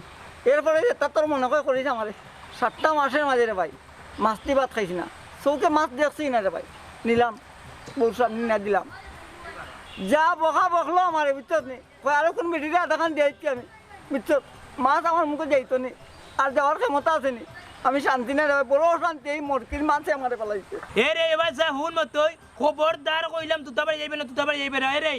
এরপরে এটা তোর মনে করিস আমারে 7টা মাসের মাঝে রে ভাই মাছটি ভাত খাইছি না চৌকে মাছ দেখছি না রে ভাই নিলাম বউর সামনে না দিলাম যা বকলো আমার ভিতর নেই আরো কোন বেটিরে আধাখান দিয়েছি আমি বুঝছো মাছ আমার মুখে যাইতো নি আর যাওয়ার ক্ষমতা আছে নি আমি শান্তি না রে ভাই বড় শান্তি এই মরকির মাছে আমারে পালাইছে এ রে এবার যা হুন মতই খবরদার কইলাম তুই তাবারে যাইবে না এ রে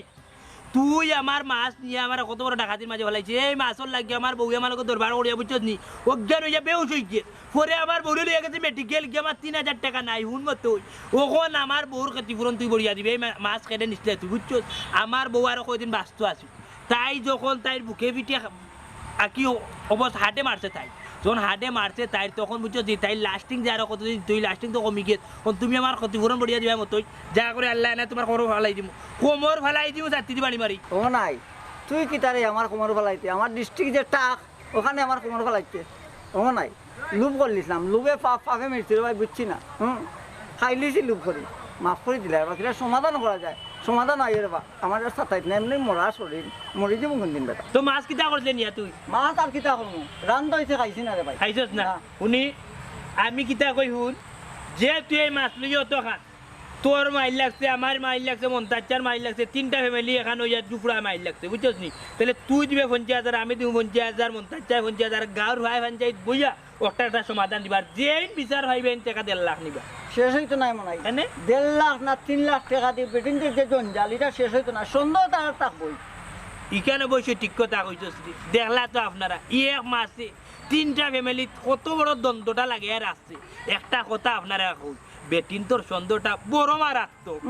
তুই আমার মাছ নিয়ে আমার কত বড় ডাকাতির মাঝে ফেলাইছে এই মাছর লাগে আমার বউ আমার লোক দরবার করিয়া বুঝছস নি অজ্ঞান হইয়া বেউস হইছে পরে আমার বউরে লইয়া গেছে মেডিকেল গিয়ে আমার 3000 টাকা নাই হুন মতই ওখন আমার বউর ক্ষতিপূরণ তুই বড়িয়া দিবে এই মাছ কেটে নিছিলে তুই বুঝছস আমার বউ আর কয়দিন বাঁচতো আছে তাই যখন তাই বুকে পিঠে কি অবস্থা হাটে মারছে তাই যখন হাটে মারছে তাই তখন বুঝছো যে তাই লাস্টিং যে আরো কতদিন তুই লাস্টিং তো কমি গেছে তুমি আমার ক্ষতিপূরণ বড়িয়া দিবা মতই যা করে আল্লাহ না তোমার কোমর ফালাই দিব চারটি বাড়ি মারি ও নাই তুই কি তারে আমার কোমর ফেলাইতে আমার ডিস্ট্রিক্ট যে টাক ওখানে আমার কোমর ফেলাইতে ও নাই লুপ করলিছিলাম লুবে পাপে মেরছিল ভাই বুঝছি না খাইলিছি লুপ করি মাফ করে দিলে এবার কিনা সমাধান করা যায় সমাধান হয় রে বা আমার সাতাইত না এমনি মরা শরীর মরি যাবো কোন দিন বেটা তো মাছ কিতা করলে নিয়া তুই মাছ আর কিতা করবো রান্ধা হয়েছে খাইছি না রে ভাই খাইছস না শুনি আমি কিতা কই শুন যে তুই এই মাছ লইও তো খান তোর মাইল লাগছে আমার মাইল লাগছে মন্তাচার মাইল লাগছে 3টা ফ্যামিলি এখানে ওই দুপুরা মাইল লাগছে বুঝছস নি তাহলে তুই দিবে 50,000 আমি দিব 50,000 মন্তাচার 50,000 গাঁর ভাই পঞ্চায়েত বইয়া একটা সমাধান দিবার যে বিচার হইবেন টাকা 1.5 লাখ নিবা শেষ হইতো না মনে হয় এনে 1.5 লাখ না 3 লাখ টাকা দিয়ে বেটিন যে জঞ্জাল এটা শেষ হইতো না সন্দেহ তার থাকবই ইখানে বসে ঠিক কথা কইছস দেখলা তো আপনারা এক মাসে 3টা ফ্যামিলি কত বড় দ্বন্দ্বটা লাগে আর আসছে একটা কথা আপনারা কই বেটিন তোর সন্দেহটা বড় মারাত্মক